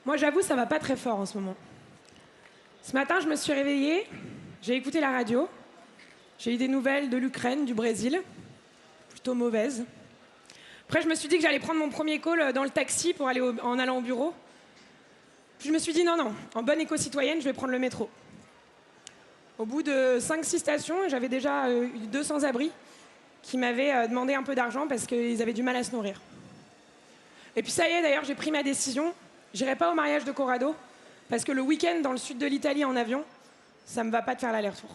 Moi, j'avoue, ça va pas très fort en ce moment. Ce matin, je me suis réveillée, j'ai écouté la radio, j'ai eu des nouvelles de l'Ukraine, du Brésil, plutôt mauvaises. Après, je me suis dit que j'allais prendre mon premier call dans le taxi pour aller en allant au bureau. Puis je me suis dit non, en bonne éco-citoyenne, je vais prendre le métro. Au bout de 5-6 stations, j'avais déjà eu 200 abris qui m'avaient demandé un peu d'argent parce qu'ils avaient du mal à se nourrir. Et puis ça y est, d'ailleurs, j'ai pris ma décision. J'irai pas au mariage de Corrado parce que le week-end dans le sud de l'Italie en avion, ça me va pas de faire l'aller-retour.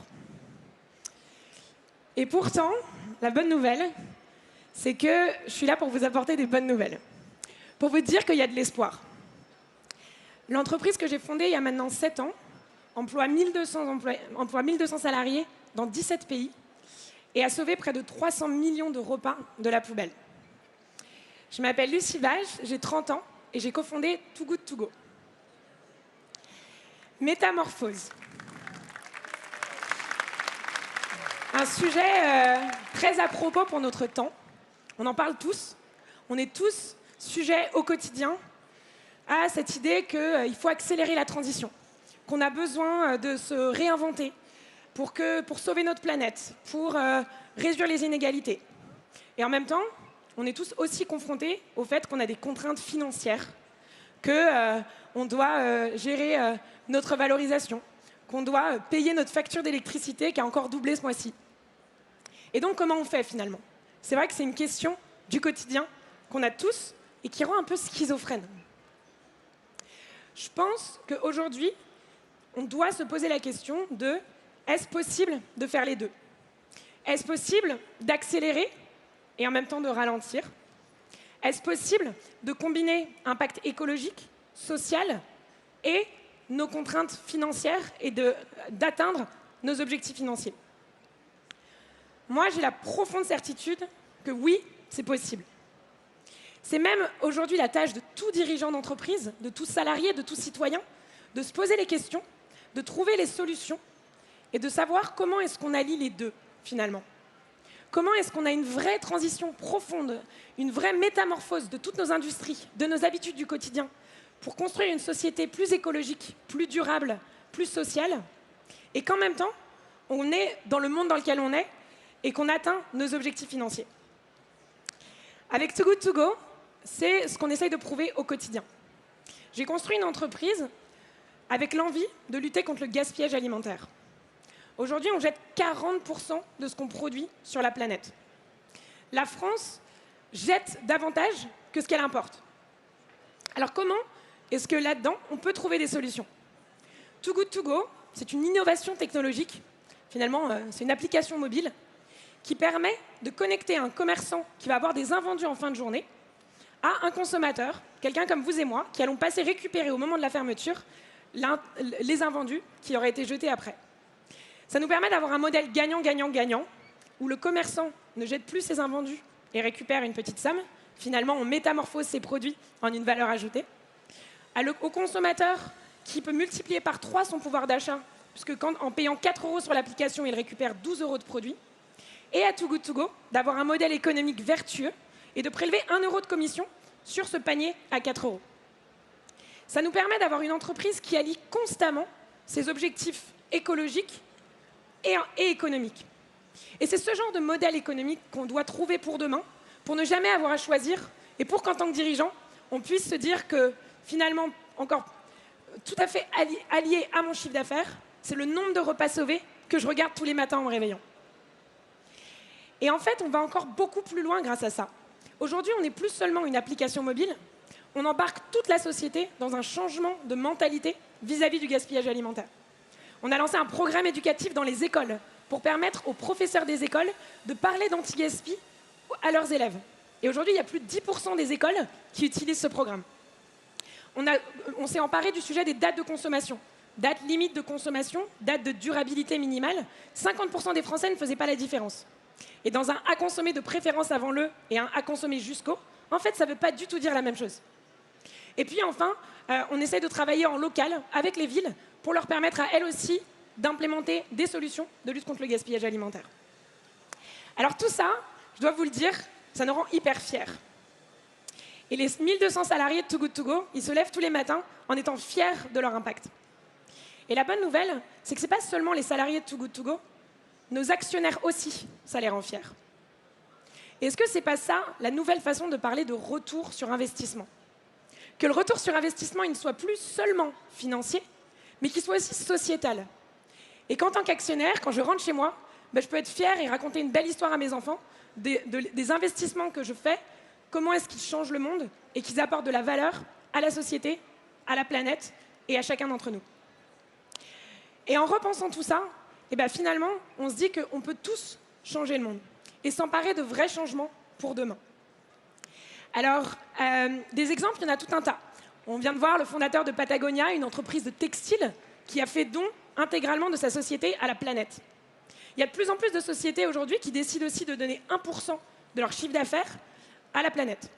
Et pourtant, la bonne nouvelle, c'est que je suis là pour vous apporter des bonnes nouvelles. Pour vous dire qu'il y a de l'espoir. L'entreprise que j'ai fondée il y a maintenant 7 ans emploie 1200 salariés dans 17 pays et a sauvé près de 300 millions de repas de la poubelle. Je m'appelle Lucie Bage, j'ai 30 ans et j'ai cofondé Too Good To Go. Métamorphose. Un sujet très à propos pour notre temps. On en parle tous. On est tous sujets au quotidien à cette idée qu'il faut accélérer la transition, qu'on a besoin de se réinventer pour sauver notre planète, pour réduire les inégalités. Et en même temps, on est tous aussi confrontés au fait qu'on a des contraintes financières, qu'on doit gérer notre valorisation, qu'on doit payer notre facture d'électricité qui a encore doublé ce mois-ci. Et donc, comment on fait finalement? C'est vrai que c'est une question du quotidien qu'on a tous et qui rend un peu schizophrène. Je pense qu'aujourd'hui, on doit se poser la question de est-ce possible de faire les deux? Est-ce possible d'accélérer et en même temps de ralentir? Est-ce possible de combiner impact écologique, social et nos contraintes financières et d'atteindre nos objectifs financiers? Moi, j'ai la profonde certitude que oui, c'est possible. C'est même aujourd'hui la tâche de tout dirigeant d'entreprise, de tout salarié, de tout citoyen, de se poser les questions, de trouver les solutions et de savoir comment est-ce qu'on allie les deux, finalement. Comment est-ce qu'on a une vraie transition profonde, une vraie métamorphose de toutes nos industries, de nos habitudes du quotidien, pour construire une société plus écologique, plus durable, plus sociale, et qu'en même temps, on est dans le monde dans lequel on est et qu'on atteint nos objectifs financiers. Avec Too Good To Go, c'est ce qu'on essaye de prouver au quotidien. J'ai construit une entreprise avec l'envie de lutter contre le gaspillage alimentaire. Aujourd'hui, on jette 40% de ce qu'on produit sur la planète. La France jette davantage que ce qu'elle importe. Alors comment est-ce que là-dedans, on peut trouver des solutions? Too Good To Go, c'est une innovation technologique. Finalement, c'est une application mobile qui permet de connecter un commerçant qui va avoir des invendus en fin de journée à un consommateur, quelqu'un comme vous et moi, qui allons passer récupérer au moment de la fermeture les invendus qui auraient été jetés après. Ça nous permet d'avoir un modèle gagnant-gagnant-gagnant, où le commerçant ne jette plus ses invendus et récupère une petite somme. Finalement, on métamorphose ses produits en une valeur ajoutée. Au consommateur qui peut multiplier par 3 son pouvoir d'achat, puisque en payant 4 € sur l'application, il récupère 12 € de produits. Et à Too Good To Go, d'avoir un modèle économique vertueux et de prélever 1 € de commission sur ce panier à 4 €. Ça nous permet d'avoir une entreprise qui allie constamment ses objectifs écologiques et économiques. Et c'est ce genre de modèle économique qu'on doit trouver pour demain, pour ne jamais avoir à choisir, et pour qu'en tant que dirigeant, on puisse se dire que finalement, encore tout à fait allié à mon chiffre d'affaires, c'est le nombre de repas sauvés que je regarde tous les matins en me réveillant. Et en fait, on va encore beaucoup plus loin grâce à ça. Aujourd'hui, on n'est plus seulement une application mobile, on embarque toute la société dans un changement de mentalité vis-à-vis du gaspillage alimentaire. On a lancé un programme éducatif dans les écoles pour permettre aux professeurs des écoles de parler d'anti-gaspi à leurs élèves. Et aujourd'hui, il y a plus de 10% des écoles qui utilisent ce programme. On s'est emparé du sujet des dates de consommation. Date limite de consommation, date de durabilité minimale. 50% des Français ne faisaient pas la différence. Et dans un à consommer de préférence avant le et un à consommer jusqu'au, en fait, ça ne veut pas du tout dire la même chose. Et puis enfin, on essaie de travailler en local avec les villes pour leur permettre à elles aussi d'implémenter des solutions de lutte contre le gaspillage alimentaire. Alors tout ça, je dois vous le dire, ça nous rend hyper fiers. Et les 1200 salariés de Too Good To Go, ils se lèvent tous les matins en étant fiers de leur impact. Et la bonne nouvelle, c'est que ce n'est pas seulement les salariés de Too Good To Go, nos actionnaires aussi, ça les rend fiers. Et est-ce que ce n'est pas ça la nouvelle façon de parler de retour sur investissement? Que le retour sur investissement, il ne soit plus seulement financier, mais qu'il soit aussi sociétal. Et qu'en tant qu'actionnaire, quand je rentre chez moi, je peux être fier et raconter une belle histoire à mes enfants des investissements que je fais, comment est-ce qu'ils changent le monde et qu'ils apportent de la valeur à la société, à la planète et à chacun d'entre nous. Et en repensant tout ça, finalement, on se dit qu'on peut tous changer le monde et s'emparer de vrais changements pour demain. Alors, des exemples, il y en a tout un tas. On vient de voir le fondateur de Patagonia, une entreprise de textile, qui a fait don intégralement de sa société à la planète. Il y a de plus en plus de sociétés aujourd'hui qui décident aussi de donner 1% de leur chiffre d'affaires à la planète.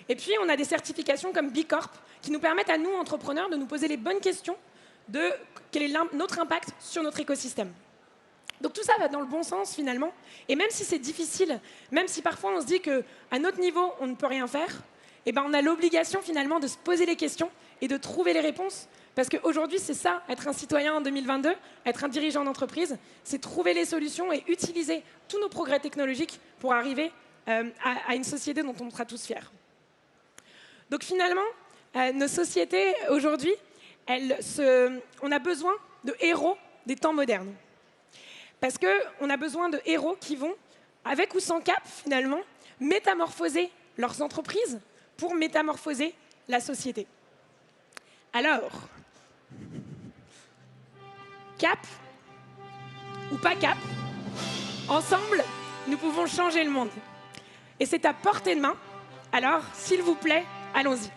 Et puis, on a des certifications comme B Corp qui nous permettent à nous, entrepreneurs, de nous poser les bonnes questions de quel est notre impact sur notre écosystème. Donc tout ça va dans le bon sens, finalement. Et même si c'est difficile, même si parfois on se dit qu'à notre niveau, on ne peut rien faire, on a l'obligation, finalement, de se poser les questions et de trouver les réponses. Parce qu'aujourd'hui, c'est ça, être un citoyen en 2022, être un dirigeant d'entreprise, c'est trouver les solutions et utiliser tous nos progrès technologiques pour arriver à une société dont on sera tous fiers. Donc finalement, nos sociétés, aujourd'hui, on a besoin de héros des temps modernes. Parce qu'on a besoin de héros qui vont, avec ou sans cap, finalement, métamorphoser leurs entreprises pour métamorphoser la société. Alors, cap ou pas cap, ensemble, nous pouvons changer le monde. Et c'est à portée de main. Alors, s'il vous plaît, allons-y.